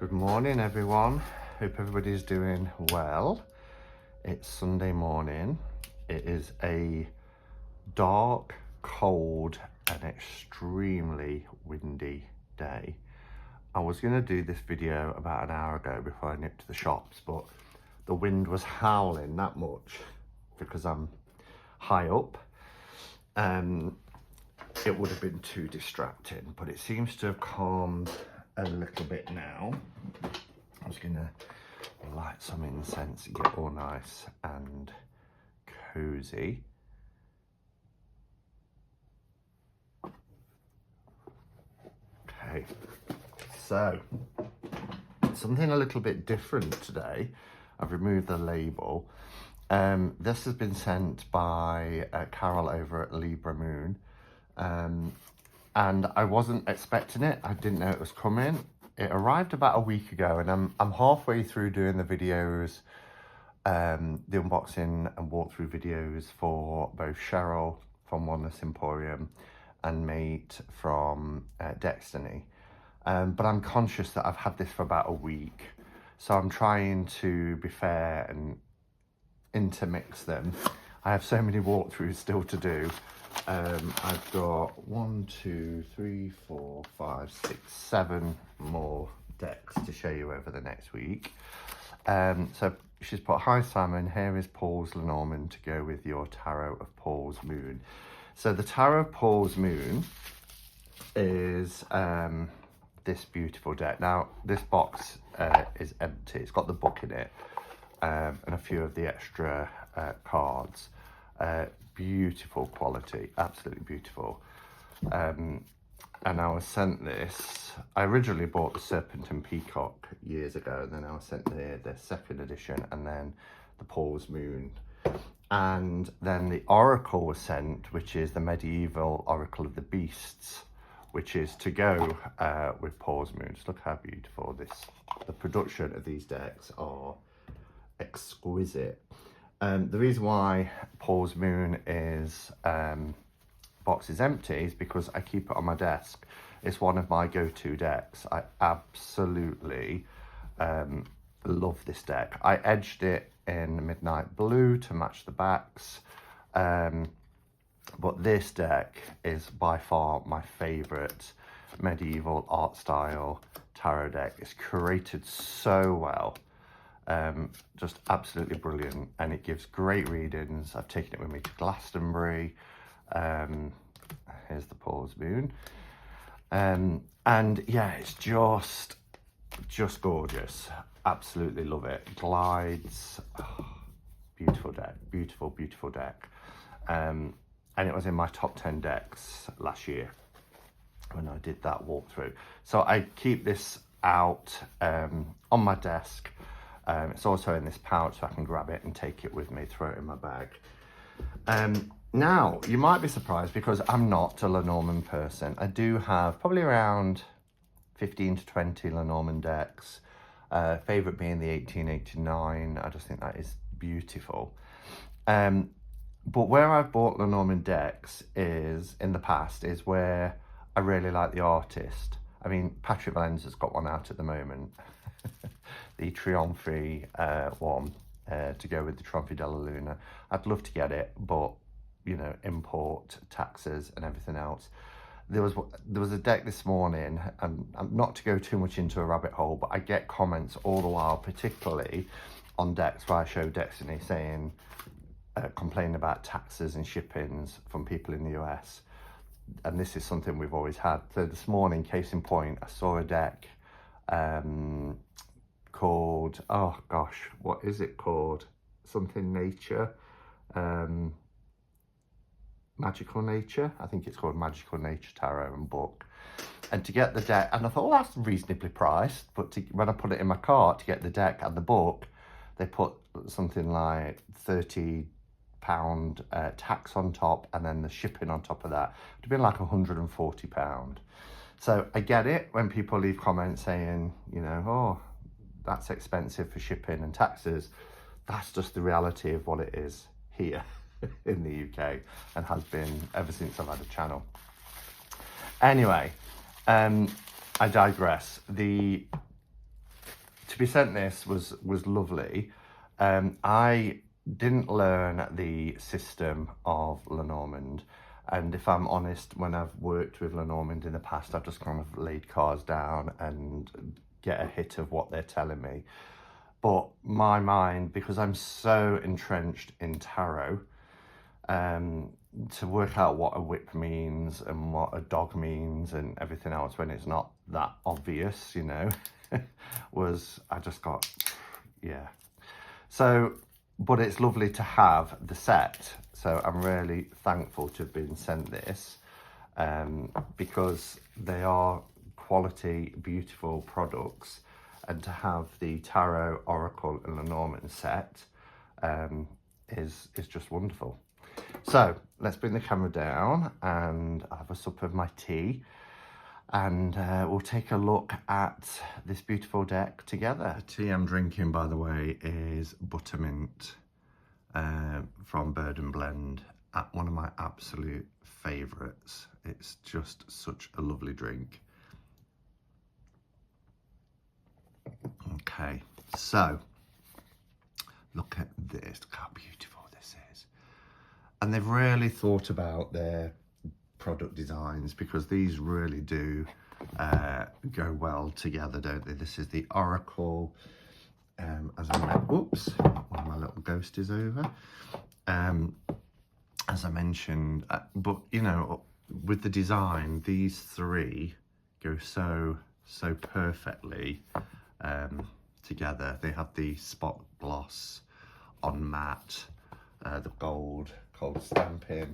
Good morning, everyone. Hope everybody's doing well. It's Sunday morning. It is a dark, cold, and extremely windy day. I was going to do this video about an hour ago before I nipped to the shops, but the wind was howling that much because I'm high up. It would have been too distracting, but it seems to have calmed a little bit now. I was gonna light some incense and get all nice and cozy. Okay, so something a little bit different today. I've removed the label. This has been sent by Carol over at Lenormand. And I wasn't expecting it. I didn't know it was coming. It arrived about a week ago, and I'm halfway through doing the videos, the unboxing and walkthrough videos for both Cheryl from Oneness Emporium and Mate from Destiny. But I'm conscious that I've had this for about a week, so I'm trying to be fair and intermix them. I have so many walkthroughs still to do. I've got 7 more decks to show you over the next week. So she's put, "Hi Simon, here is Paul's Lenormand to go with your Tarot of Paul's Moon." So the Tarot of Paul's Moon is this beautiful deck. Now this box is empty. It's got the book in it and a few of the extra cards. Beautiful quality, absolutely beautiful. And I was sent this. I originally bought the Serpent and Peacock years ago, and then I was sent the second edition, and then the Paul's Moon, and then the Oracle was sent, which is the medieval Oracle of the Beasts, which is to go with Paul's Moon. Just look how beautiful this. The production of these decks are exquisite. The reason why Paul's Moon is box is empty is because I keep it on my desk. It's one of my go-to decks. I absolutely love this deck. I edged it in midnight blue to match the backs, but this deck is by far my favorite medieval art style tarot deck. It's curated so well. Just absolutely brilliant, and it gives great readings. I've taken it with me to Glastonbury. Here's the Paul's Moon, and yeah, it's just gorgeous. Absolutely love it. Glides, beautiful deck, beautiful deck. And it was in my top 10 decks last year when I did that walkthrough. So I keep this out on my desk. It's also in this pouch, so I can grab it and take it with me, throw it in my bag. Now, you might be surprised because I'm not a Lenormand person. I do have probably around 15 to 20 Lenormand decks. Favourite being the 1889. I just think that is beautiful. But where I've bought Lenormand decks is, in the past, is where I really like the artist. I mean, Patrick Valenza's got one out at the moment. The Trionfi one to go with the Trionfi della Luna. I'd love to get it, but you know, import, taxes and everything else. There was a deck this morning, and not to go too much into a rabbit hole, but I get comments all the while, particularly on decks where I show Destiny, saying complaining about taxes and shippings from people in the US. And this is something we've always had. So this morning, case in point, I saw a deck called, oh gosh, what is it called? Something Nature, Magical Nature. I think it's called Magical Nature Tarot and Book. And to get the deck, and I thought, well, that's reasonably priced, but when I put it in my cart to get the deck and the book, they put something like £30 tax on top, and then the shipping on top of that. It'd been like £140. So I get it when people leave comments saying, you know, oh, that's expensive for shipping and taxes. That's just the reality of what it is here in the UK, and has been ever since I've had a channel. Anyway, I digress. The to be sent this was lovely. I didn't learn the system of Lenormand, and if I'm honest, when I've worked with Lenormand in the past, I've just kind of laid cards down and get a hit of what they're telling me. But my mind, because I'm so entrenched in tarot, to work out what a whip means and what a dog means and everything else when it's not that obvious, you know, I just got, yeah. So, but it's lovely to have the set. So I'm really thankful to have been sent this, because they are quality, beautiful products. And to have the Tarot, Oracle and Lenormand set is just wonderful. So let's bring the camera down and have a sup of my tea, and we'll take a look at this beautiful deck together. Tea I'm drinking, by the way, is Buttermint from Bird and Blend, one of my absolute favourites. It's just such a lovely drink. Okay, so look at this, look how beautiful this is. And they've really thought about their product designs, because these really do go well together, don't they? This is the Oracle, as I mentioned, oops, one of my little ghost is over. As I mentioned, but you know, with the design, these three go so perfectly together. They have the spot gloss on matte, the gold stamping,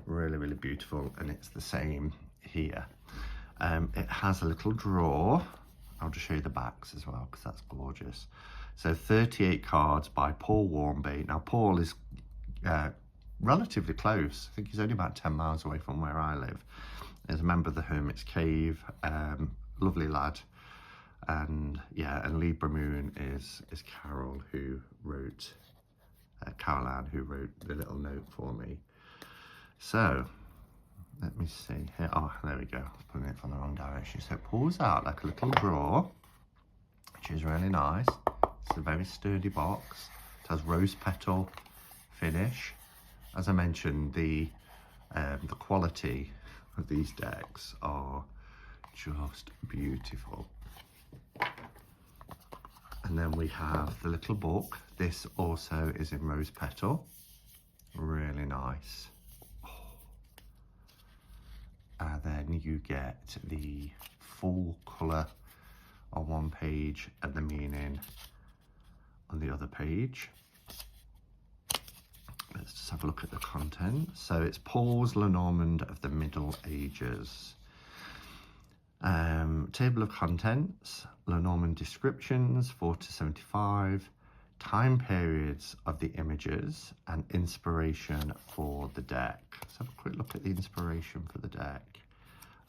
really beautiful, and it's the same here. It has a little drawer. I'll just show you the backs as well, because that's gorgeous. So 38 cards by Paul Warmby. Now Paul is relatively close. I think he's only about 10 miles away from where I live. He's a member of the Hermit's Cave, lovely lad. And yeah, and Libra Moon is Carol, who wrote, Caroline, who wrote the little note for me. So let me see here. Oh, there we go. I was putting it from the wrong direction. So it pulls out like a little drawer, which is really nice. It's a very sturdy box. It has rose petal finish. As I mentioned, the quality of these decks are just beautiful. And then we have the little book. This also is in rose petal. Really nice. And then you get the full colour on one page and the meaning on the other page. Let's just have a look at the content. So it's Paul's Lenormand of the Middle Ages. Table of contents, Lenormand descriptions, 4 to 75, time periods of the images, and inspiration for the deck. Let's have a quick look at the inspiration for the deck.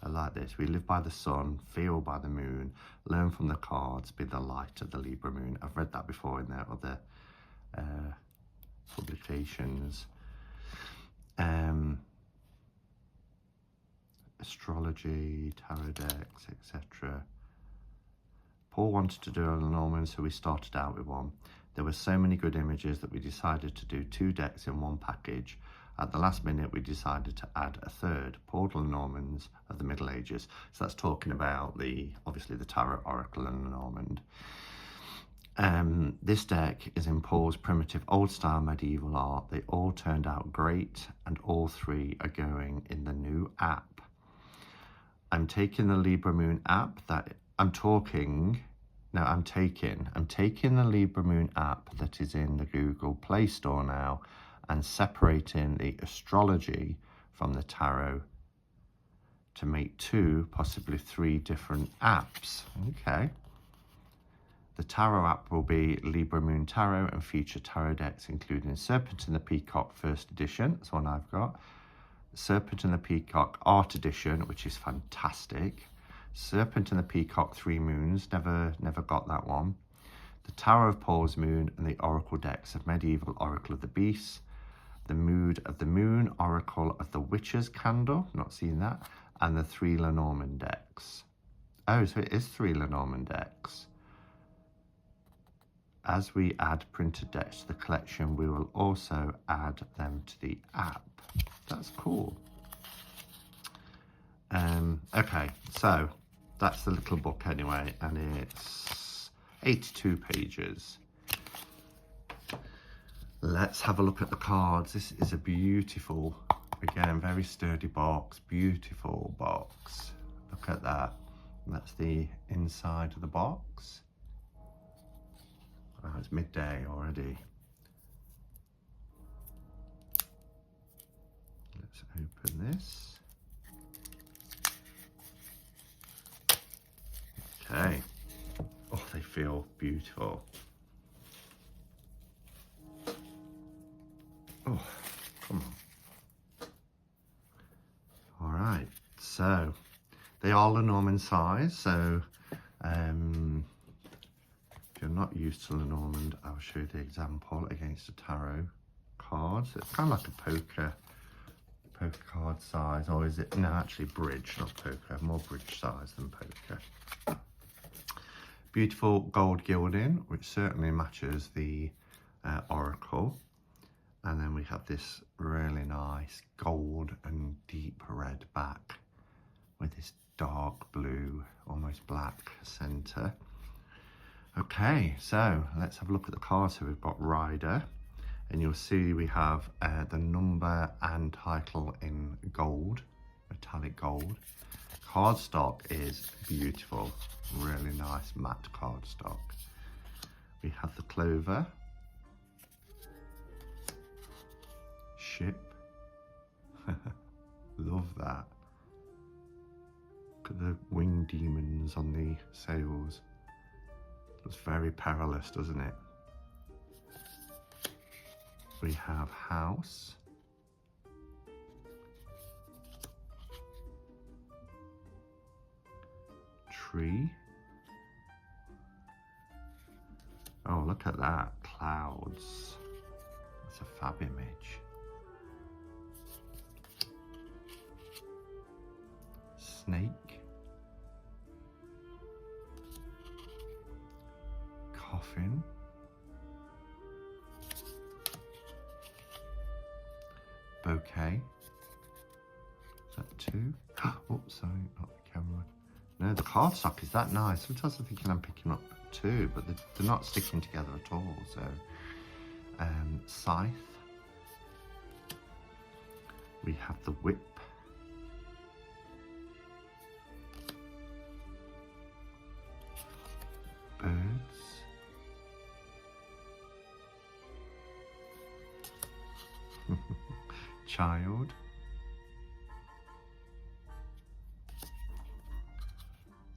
I like this. We live by the sun, feel by the moon, learn from the cards, be the light of the Libra moon. I've read that before in their other publications. Astrology, tarot decks, etc. Paul wanted to do a Lenormand, so we started out with one. There were so many good images that we decided to do 2 decks in one package. At the last minute, we decided to add a third, Paul Lenormands of the Middle Ages. So that's talking about obviously the Tarot, Oracle and Lenormand. This deck is in Paul's primitive old style medieval art. They all turned out great, and all 3 are going in the new app. I'm taking the Libra Moon app I'm taking the Libra Moon app that is in the Google Play Store now, and separating the astrology from the tarot to make 2, possibly 3 different apps. Okay. The tarot app will be Libra Moon Tarot and feature tarot decks, including Serpent and the Peacock First Edition. That's one I've got. Serpent and the Peacock Art Edition, which is fantastic. Serpent and the Peacock 3 Moons, never got that one. The Tower of Paul's Moon and the Oracle decks of Medieval Oracle of the Beast. The Mood of the Moon, Oracle of the Witch's Candle, not seen that. And the 3 Lenormand decks. Oh, so it is 3 Lenormand decks. as we add printed decks to the collection, we will also add them to the app. That's cool. Okay, so that's the little book anyway, and it's 82 pages. Let's have a look at the cards. This is a beautiful, again, very sturdy box, beautiful box. Look at that. That's the inside of the box. Oh, it's midday already. Let's open this. Okay. Oh, they feel beautiful. Oh, come on. All right, so they are Lenormand size, so if you're not used to Lenormand, I'll show you the example against a tarot card. So it's kind of like a poker card size, or is it? No, actually bridge, not poker, more bridge size than poker. Beautiful gold gilding, which certainly matches the oracle. And then we have this really nice gold and deep red back with this dark blue, almost black centre. Okay, so let's have a look at the cards. So we've got Rider, and you'll see we have the number and title in gold, metallic gold. Cardstock is beautiful, really nice matte cardstock. We have the Clover, Ship, love that. Look at the winged demons on the sails. Looks very perilous, doesn't it? We have House, Tree. Oh, look at that, clouds. That's a fab image. Snake, Coffin, Bouquet. Is that two? Oh, sorry, not the camera. No, the cardstock is that nice. Sometimes I'm thinking I'm picking up two, but they're not sticking together at all. So, Scythe. We have the Whip. Birds. Child.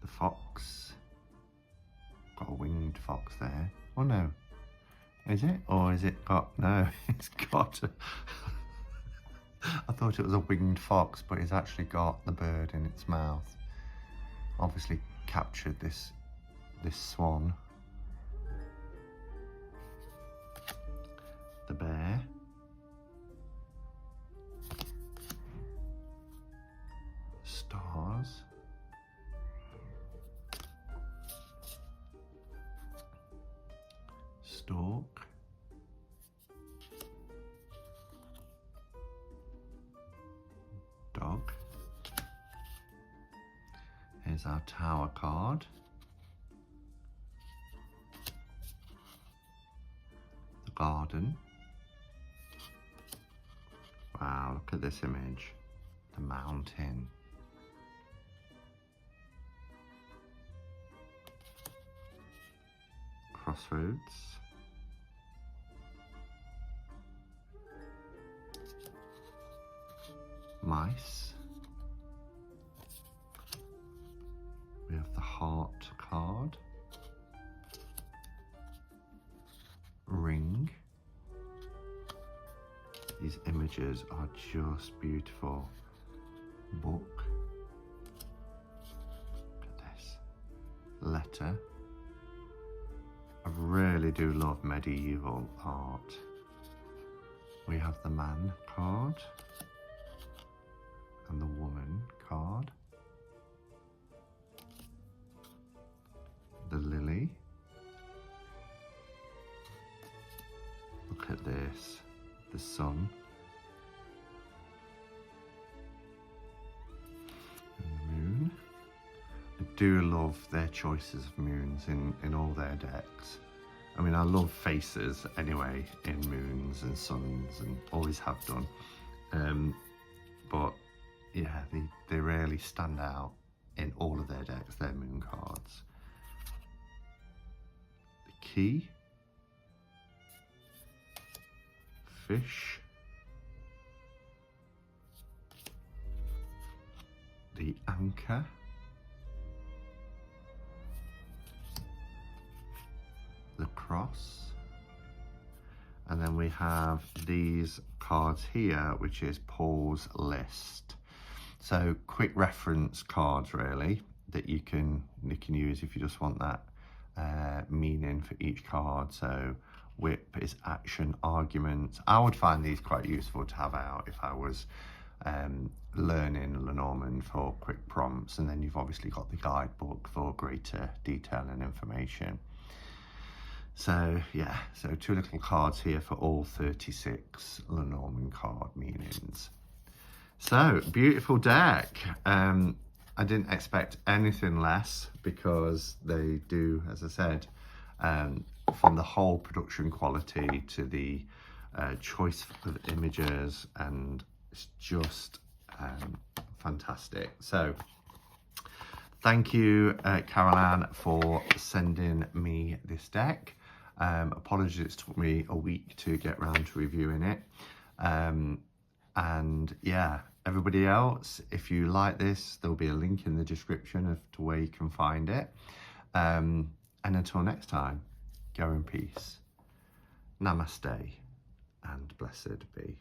The Fox. Got a winged fox there. Oh no. Is it? Or is it got... No, it's got... I thought it was a winged fox, but it's actually got the bird in its mouth. Obviously captured this swan. The bear. Stars. Stork. Dog. Here's our Tower card. The Garden. Wow, look at this image. The mountain. Crossroads. Mice. We have the Heart card. Ring. These images are just beautiful. Book. Look at this. Letter. I really do love medieval art. We have the Man card and the Woman card. The Lily. do love their choices of moons in all their decks. I mean, I love faces anyway in moons and suns, and always have done. But yeah, they really stand out in all of their decks, their moon cards. The key, fish, the anchor, the cross, and then we have these cards here, which is Paul's list. So quick reference cards really that you can use if you just want that meaning for each card. So whip is action, argument. I would find these quite useful to have out if I was learning Lenormand for quick prompts. And then you've obviously got the guidebook for greater detail and information. So yeah, so 2 little cards here for all 36 Lenormand card meanings. So beautiful deck. I didn't expect anything less, because they do, as I said, from the whole production quality to the choice of images, and it's just fantastic. So thank you, Caroline, for sending me this deck. Apologies, it took me a week to get around to reviewing it. And yeah, everybody else, if you like this, there'll be a link in the description as to where you can find it. And until next time, go in peace. Namaste and blessed be.